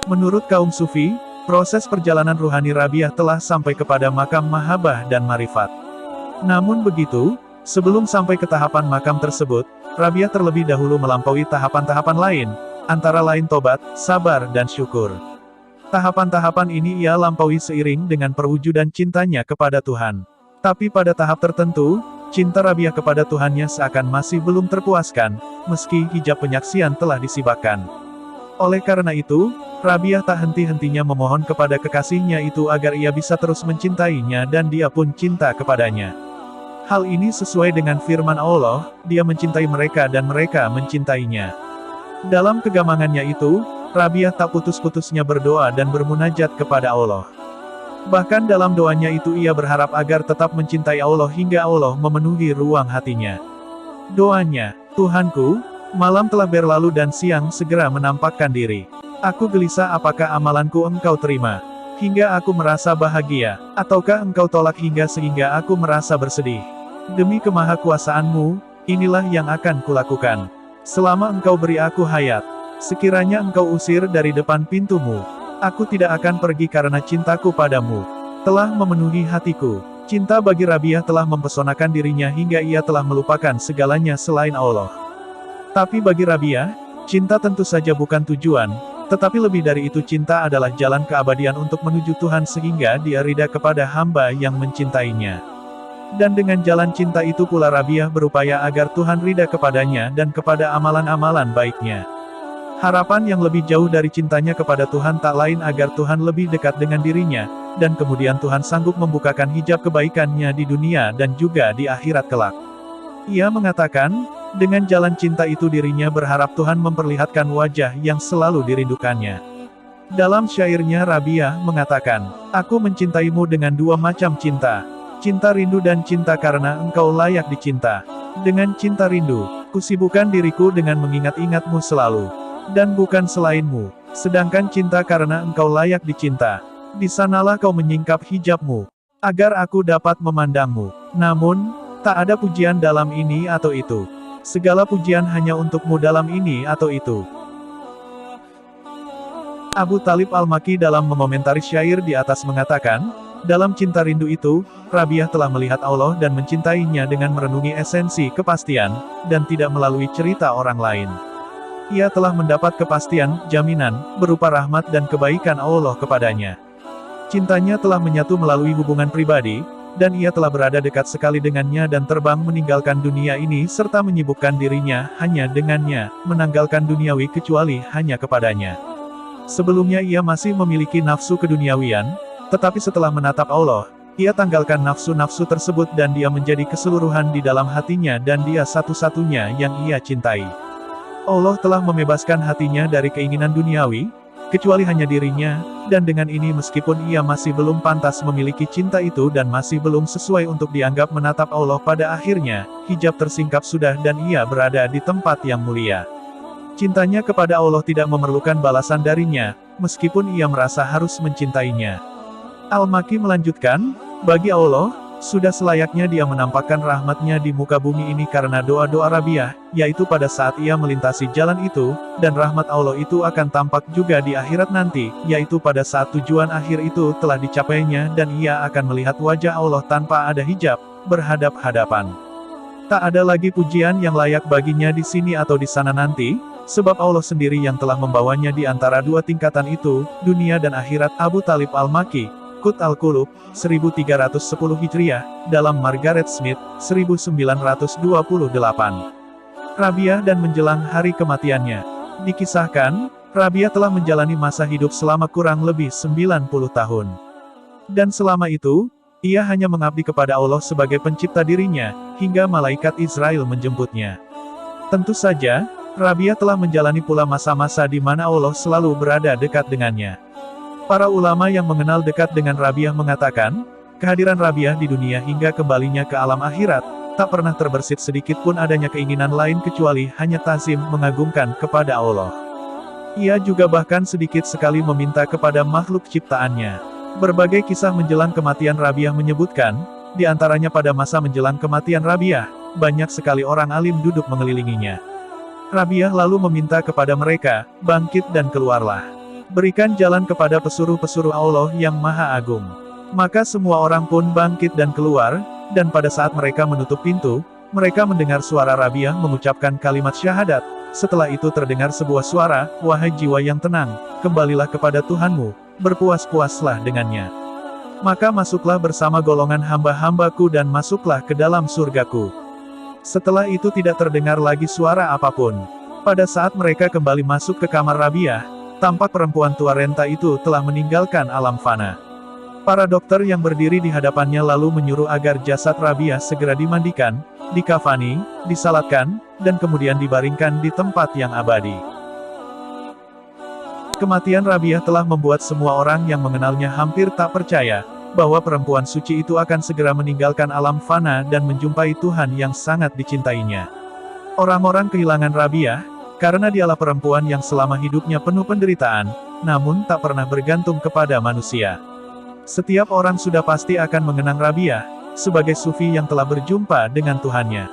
Menurut kaum sufi, Proses perjalanan ruhani Rabiah telah sampai kepada makam mahabbah dan marifat. Namun begitu, sebelum sampai ke tahapan makam tersebut, Rabiah terlebih dahulu melampaui tahapan-tahapan lain, antara lain tobat, sabar dan syukur. Tahapan-tahapan ini ia lampaui seiring dengan perwujudan cintanya kepada Tuhan. Tapi pada tahap tertentu, cinta Rabiah kepada Tuhannya seakan masih belum terpuaskan, meski hijab penyaksian telah disibakkan. Oleh karena itu, Rabiah tak henti-hentinya memohon kepada kekasihnya itu agar ia bisa terus mencintainya dan dia pun cinta kepadanya. Hal ini sesuai dengan firman Allah, dia mencintai mereka dan mereka mencintainya. Dalam kegamangannya itu, Rabiah tak putus-putusnya berdoa dan bermunajat kepada Allah. Bahkan dalam doanya itu ia berharap agar tetap mencintai Allah hingga Allah memenuhi ruang hatinya. Doanya, Tuhanku, malam telah berlalu dan siang segera menampakkan diri. Aku gelisah apakah amalanku Engkau terima, hingga aku merasa bahagia, ataukah Engkau tolak sehingga aku merasa bersedih. Demi kemahakuasaan-Mu, inilah yang akan kulakukan. Selama Engkau beri aku hayat, sekiranya Engkau usir dari depan pintu-Mu, aku tidak akan pergi karena cintaku padamu telah memenuhi hatiku. Cinta bagi Rabiah telah mempesonakan dirinya hingga ia telah melupakan segalanya selain Allah. Tapi bagi Rabiah, cinta tentu saja bukan tujuan, tetapi lebih dari itu cinta adalah jalan keabadian untuk menuju Tuhan sehingga dia ridha kepada hamba yang mencintainya. Dan dengan jalan cinta itu pula Rabiah berupaya agar Tuhan ridha kepadanya dan kepada amalan-amalan baiknya. Harapan yang lebih jauh dari cintanya kepada Tuhan tak lain agar Tuhan lebih dekat dengan dirinya, dan kemudian Tuhan sanggup membukakan hijab kebaikannya di dunia dan juga di akhirat kelak. Ia mengatakan, dengan jalan cinta itu dirinya berharap Tuhan memperlihatkan wajah yang selalu dirindukannya. Dalam syairnya Rabiah mengatakan, aku mencintaimu dengan dua macam cinta. Cinta rindu dan cinta karena engkau layak dicinta. Dengan cinta rindu, kusibukkan diriku dengan mengingat-ingatmu selalu. Dan bukan selainmu. Sedangkan cinta karena engkau layak dicinta. Di sanalah kau menyingkap hijabmu. Agar aku dapat memandangmu. Namun, tak ada pujian dalam ini atau itu. Segala pujian hanya untukmu dalam ini atau itu. Abu Talib Al-Maki dalam mengomentari syair di atas mengatakan, dalam cinta rindu itu, Rabiah telah melihat Allah dan mencintainya dengan merenungi esensi kepastian, dan tidak melalui cerita orang lain. Ia telah mendapat kepastian, jaminan, berupa rahmat dan kebaikan Allah kepadanya. Cintanya telah menyatu melalui hubungan pribadi, dan ia telah berada dekat sekali dengannya dan terbang meninggalkan dunia ini serta menyibukkan dirinya hanya dengannya, menanggalkan duniawi kecuali hanya kepadanya. Sebelumnya ia masih memiliki nafsu keduniawian, tetapi setelah menatap Allah, ia tanggalkan nafsu-nafsu tersebut dan dia menjadi keseluruhan di dalam hatinya dan dia satu-satunya yang ia cintai. Allah telah membebaskan hatinya dari keinginan duniawi, kecuali hanya dirinya, dan dengan ini meskipun ia masih belum pantas memiliki cinta itu dan masih belum sesuai untuk dianggap menatap Allah pada akhirnya, hijab tersingkap sudah dan ia berada di tempat yang mulia. Cintanya kepada Allah tidak memerlukan balasan darinya, meskipun ia merasa harus mencintainya. Al-Maki melanjutkan, bagi Allah, sudah selayaknya dia menampakkan rahmatnya di muka bumi ini karena doa-doa Rabiah, yaitu pada saat ia melintasi jalan itu, dan rahmat Allah itu akan tampak juga di akhirat nanti, yaitu pada saat tujuan akhir itu telah dicapainya dan ia akan melihat wajah Allah tanpa ada hijab, berhadap-hadapan. Tak ada lagi pujian yang layak baginya di sini atau di sana nanti, sebab Allah sendiri yang telah membawanya di antara dua tingkatan itu, dunia dan akhirat. Abu Talib Al-Maki, Qut Al-Qulub, 1310 Hijriah, dalam Margaret Smith, 1928. Rabiah dan menjelang hari kematiannya. Dikisahkan, Rabiah telah menjalani masa hidup selama kurang lebih 90 tahun. Dan selama itu, ia hanya mengabdi kepada Allah sebagai pencipta dirinya, hingga malaikat Israel menjemputnya. Tentu saja, Rabiah telah menjalani pula masa-masa di mana Allah selalu berada dekat dengannya. Para ulama yang mengenal dekat dengan Rabiah mengatakan, kehadiran Rabiah di dunia hingga kembalinya ke alam akhirat, tak pernah terbersit sedikit pun adanya keinginan lain kecuali hanya tazim mengagungkan kepada Allah. Ia juga bahkan sedikit sekali meminta kepada makhluk ciptaannya. Berbagai kisah menjelang kematian Rabiah menyebutkan, di antaranya pada masa menjelang kematian Rabiah, banyak sekali orang alim duduk mengelilinginya. Rabiah lalu meminta kepada mereka, bangkit dan keluarlah. Berikan jalan kepada pesuruh-pesuruh Allah yang Maha Agung. Maka semua orang pun bangkit dan keluar, dan pada saat mereka menutup pintu, mereka mendengar suara Rabiah mengucapkan kalimat syahadat. Setelah itu terdengar sebuah suara, "Wahai jiwa yang tenang, kembalilah kepada Tuhanmu, berpuas-puaslah dengannya. Maka masuklah bersama golongan hamba-hambaku dan masuklah ke dalam surgaku." Setelah itu tidak terdengar lagi suara apapun. Pada saat mereka kembali masuk ke kamar Rabiah, tampak perempuan tua renta itu telah meninggalkan alam fana. Para dokter yang berdiri di hadapannya lalu menyuruh agar jasad Rabiah segera dimandikan, dikafani, disalatkan, dan kemudian dibaringkan di tempat yang abadi. Kematian Rabiah telah membuat semua orang yang mengenalnya hampir tak percaya, bahwa perempuan suci itu akan segera meninggalkan alam fana dan menjumpai Tuhan yang sangat dicintainya. Orang-orang kehilangan Rabiah, karena dialah perempuan yang selama hidupnya penuh penderitaan, namun tak pernah bergantung kepada manusia. Setiap orang sudah pasti akan mengenang Rabiah, sebagai sufi yang telah berjumpa dengan Tuhannya.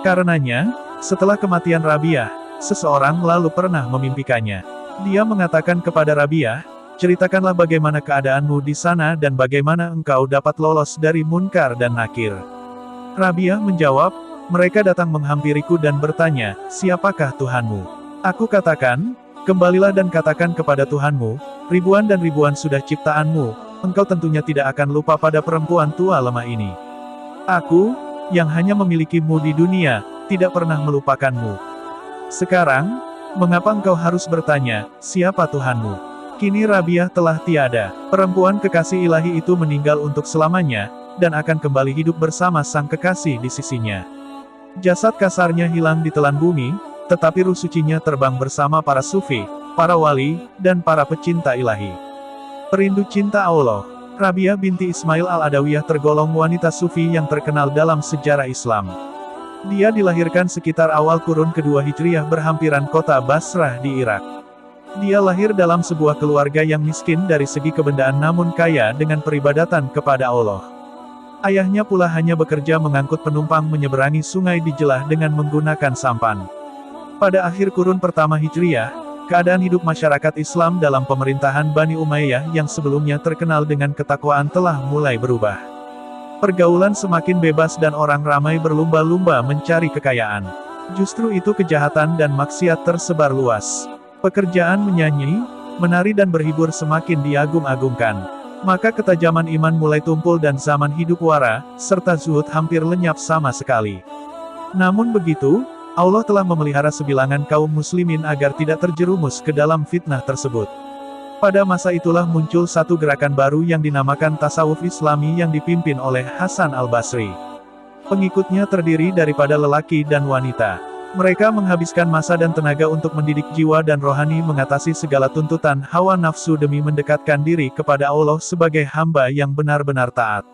Karenanya, setelah kematian Rabiah, seseorang lalu pernah memimpikannya. Dia mengatakan kepada Rabiah, "Ceritakanlah bagaimana keadaanmu di sana dan bagaimana engkau dapat lolos dari Munkar dan Nakir." Rabiah menjawab, "Mereka datang menghampiriku dan bertanya, 'Siapakah Tuhanmu?' Aku katakan, 'Kembalilah dan katakan kepada Tuhanmu, ribuan dan ribuan sudah ciptaanmu, engkau tentunya tidak akan lupa pada perempuan tua lemah ini. Aku, yang hanya memilikimu di dunia, tidak pernah melupakanmu. Sekarang, mengapa engkau harus bertanya, siapa Tuhanmu?' Kini Rabiah telah tiada. Perempuan kekasih ilahi itu meninggal untuk selamanya, dan akan kembali hidup bersama sang kekasih di sisinya. Jasad kasarnya hilang ditelan bumi, tetapi ruh sucinya terbang bersama para sufi, para wali, dan para pecinta ilahi. Perindu cinta Allah, Rabiah binti Ismail al-Adawiyah tergolong wanita sufi yang terkenal dalam sejarah Islam. Dia dilahirkan sekitar awal kurun kedua Hijriah berhampiran kota Basrah di Irak. Dia lahir dalam sebuah keluarga yang miskin dari segi kebendaan namun kaya dengan peribadatan kepada Allah. Ayahnya pula hanya bekerja mengangkut penumpang menyeberangi sungai di Jelah dengan menggunakan sampan. Pada akhir kurun pertama Hijriah, keadaan hidup masyarakat Islam dalam pemerintahan Bani Umayyah yang sebelumnya terkenal dengan ketakwaan telah mulai berubah. Pergaulan semakin bebas dan orang ramai berlumba-lumba mencari kekayaan. Justru itu kejahatan dan maksiat tersebar luas. Pekerjaan menyanyi, menari dan berhibur semakin diagung-agungkan. Maka ketajaman iman mulai tumpul dan zaman hidup wara, serta zuhud hampir lenyap sama sekali. Namun begitu, Allah telah memelihara sebilangan kaum muslimin agar tidak terjerumus ke dalam fitnah tersebut. Pada masa itulah muncul satu gerakan baru yang dinamakan tasawuf Islami yang dipimpin oleh Hasan al-Basri. Pengikutnya terdiri daripada lelaki dan wanita. Mereka menghabiskan masa dan tenaga untuk mendidik jiwa dan rohani mengatasi segala tuntutan hawa nafsu demi mendekatkan diri kepada Allah sebagai hamba yang benar-benar taat.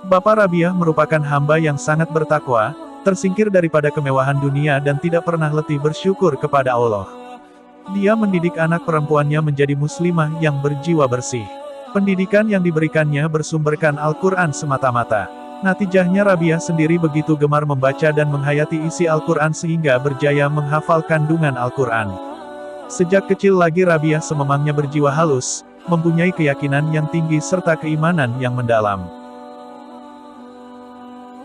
Bapak Rabiah merupakan hamba yang sangat bertakwa, tersingkir daripada kemewahan dunia dan tidak pernah letih bersyukur kepada Allah. Dia mendidik anak perempuannya menjadi muslimah yang berjiwa bersih. Pendidikan yang diberikannya bersumberkan Al-Quran semata-mata. Natijahnya Rabiah sendiri begitu gemar membaca dan menghayati isi Al-Quran sehingga berjaya menghafal kandungan Al-Quran. Sejak kecil lagi Rabiah sememangnya berjiwa halus, mempunyai keyakinan yang tinggi serta keimanan yang mendalam.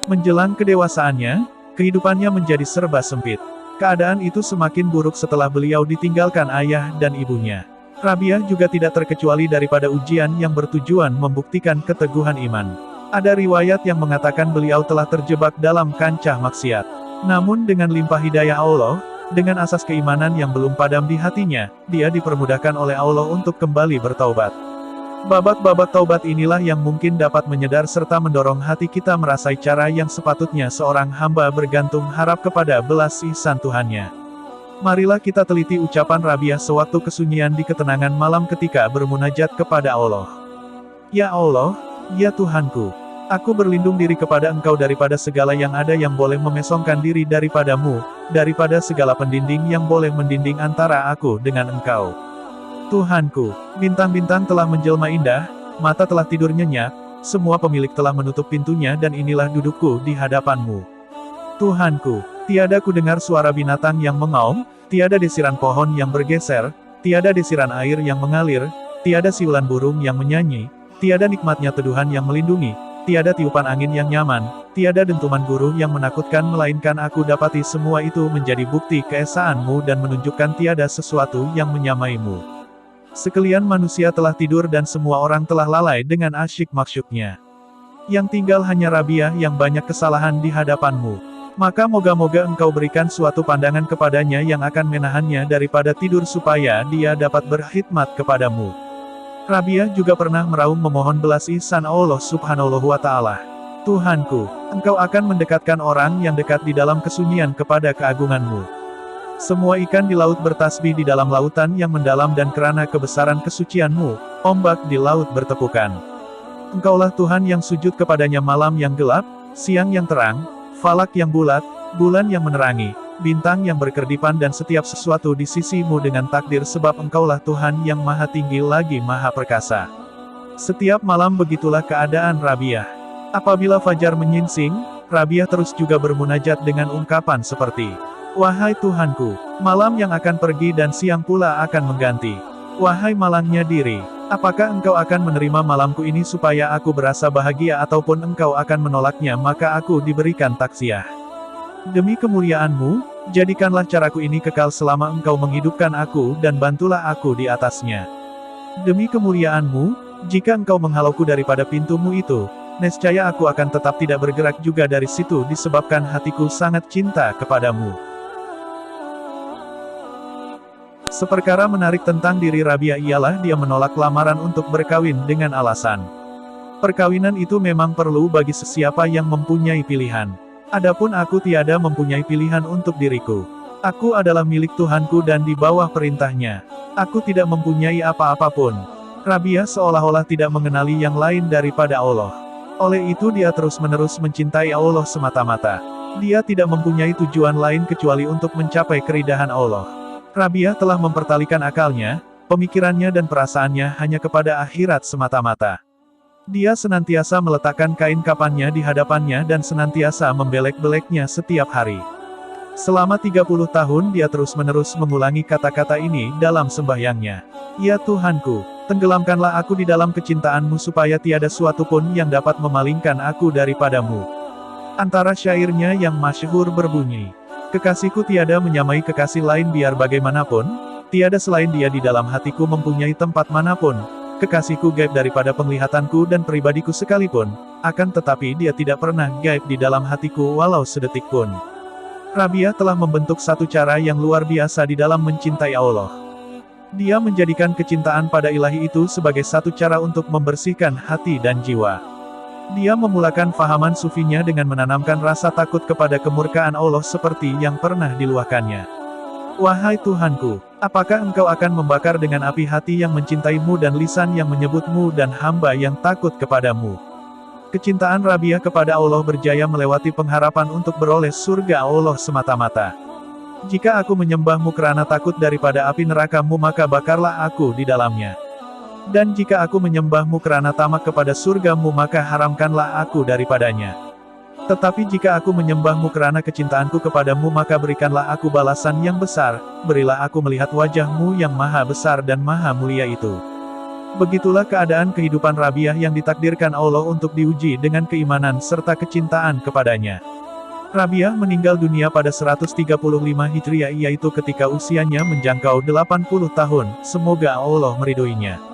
Menjelang kedewasaannya, kehidupannya menjadi serba sempit. Keadaan itu semakin buruk setelah beliau ditinggalkan ayah dan ibunya. Rabiah juga tidak terkecuali daripada ujian yang bertujuan membuktikan keteguhan iman. Ada riwayat yang mengatakan beliau telah terjebak dalam kancah maksiat. Namun dengan limpah hidayah Allah, dengan asas keimanan yang belum padam di hatinya, dia dipermudahkan oleh Allah untuk kembali bertaubat. Babak-babak taubat inilah yang mungkin dapat menyedar serta mendorong hati kita merasai cara yang sepatutnya seorang hamba bergantung harap kepada belas ihsan Tuhannya. Marilah kita teliti ucapan Rabiah sewaktu kesunyian di ketenangan malam ketika bermunajat kepada Allah. Ya Allah, ya Tuhanku, aku berlindung diri kepada Engkau daripada segala yang ada yang boleh memesongkan diri daripadamu, daripada segala pendinding yang boleh mendinding antara aku dengan Engkau. Tuhanku, bintang-bintang telah menjelma indah, mata telah tidur nyenyak, semua pemilik telah menutup pintunya dan inilah dudukku di hadapanmu. Tuhanku, tiada ku dengar suara binatang yang mengaum, tiada desiran pohon yang bergeser, tiada desiran air yang mengalir, tiada siulan burung yang menyanyi, tiada nikmatnya teduhan yang melindungi, tiada tiupan angin yang nyaman, tiada dentuman guru yang menakutkan melainkan aku dapati semua itu menjadi bukti keesaanmu dan menunjukkan tiada sesuatu yang menyamaimu. Sekalian manusia telah tidur dan semua orang telah lalai dengan asyik masyuknya. Yang tinggal hanya Rabiah yang banyak kesalahan di hadapanmu. Maka moga-moga engkau berikan suatu pandangan kepadanya yang akan menahannya daripada tidur supaya dia dapat berkhidmat kepadamu. Rabiah juga pernah meraung memohon belas ihsan Allah Subhanahu wa Ta'ala. Tuhanku, engkau akan mendekatkan orang yang dekat di dalam kesunyian kepada keagunganmu. Semua ikan di laut bertasbih di dalam lautan yang mendalam dan kerana kebesaran kesucianmu, ombak di laut bertepukan. Engkaulah Tuhan yang sujud kepadanya malam yang gelap, siang yang terang, falak yang bulat, bulan yang menerangi, bintang yang berkerdipan dan setiap sesuatu di sisimu dengan takdir sebab engkaulah Tuhan yang maha tinggi lagi maha perkasa. Setiap malam begitulah keadaan Rabiah. Apabila fajar menyingsing, Rabiah terus juga bermunajat dengan ungkapan seperti, "Wahai Tuhanku, malam yang akan pergi dan siang pula akan mengganti. Wahai malangnya diri, apakah engkau akan menerima malamku ini supaya aku berasa bahagia ataupun engkau akan menolaknya maka aku diberikan taksiah. Demi kemuliaanmu, jadikanlah caraku ini kekal selama engkau menghidupkan aku dan bantulah aku di atasnya. Demi kemuliaanmu, jika engkau menghalauku daripada pintumu itu, nescaya aku akan tetap tidak bergerak juga dari situ disebabkan hatiku sangat cinta kepadamu." Seperkara menarik tentang diri Rabiah ialah dia menolak lamaran untuk berkawin dengan alasan, perkawinan itu memang perlu bagi sesiapa yang mempunyai pilihan. Adapun aku tiada mempunyai pilihan untuk diriku. Aku adalah milik Tuhanku dan di bawah perintahnya. Aku tidak mempunyai apa-apa pun. Rabiah seolah-olah tidak mengenali yang lain daripada Allah. Oleh itu dia terus-menerus mencintai Allah semata-mata. Dia tidak mempunyai tujuan lain kecuali untuk mencapai keridahan Allah. Rabiah telah mempertalikan akalnya, pemikirannya dan perasaannya hanya kepada akhirat semata-mata. Dia senantiasa meletakkan kain kafannya di hadapannya dan senantiasa membelek-beleknya setiap hari. Selama 30 tahun dia terus-menerus mengulangi kata-kata ini dalam sembahyangnya. "Ya Tuhanku, tenggelamkanlah aku di dalam kecintaanmu supaya tiada suatu pun yang dapat memalingkan aku daripadamu." Antara syairnya yang masyhur berbunyi, "Kekasihku tiada menyamai kekasih lain biar bagaimanapun, tiada selain dia di dalam hatiku mempunyai tempat manapun, kekasihku gaib daripada penglihatanku dan pribadiku sekalipun, akan tetapi dia tidak pernah gaib di dalam hatiku walau sedetik pun." Rabiah telah membentuk satu cara yang luar biasa di dalam mencintai Allah. Dia menjadikan kecintaan pada ilahi itu sebagai satu cara untuk membersihkan hati dan jiwa. Dia memulakan fahaman sufinya dengan menanamkan rasa takut kepada kemurkaan Allah seperti yang pernah diluahkannya. "Wahai Tuhanku, apakah engkau akan membakar dengan api hati yang mencintaimu dan lisan yang menyebutmu dan hamba yang takut kepadamu?" Kecintaan Rabiah kepada Allah berjaya melewati pengharapan untuk beroleh surga Allah semata-mata. "Jika aku menyembahmu kerana takut daripada api nerakamu maka bakarlah aku di dalamnya. Dan jika aku menyembahmu kerana tamak kepada surgamu maka haramkanlah aku daripadanya. Tetapi jika aku menyembahmu kerana kecintaanku kepadamu maka berikanlah aku balasan yang besar, berilah aku melihat wajahmu yang maha besar dan maha mulia itu." Begitulah keadaan kehidupan Rabiah yang ditakdirkan Allah untuk diuji dengan keimanan serta kecintaan kepadanya. Rabiah meninggal dunia pada 135 Hijriah yaitu ketika usianya menjangkau 80 tahun, semoga Allah meridhoinya.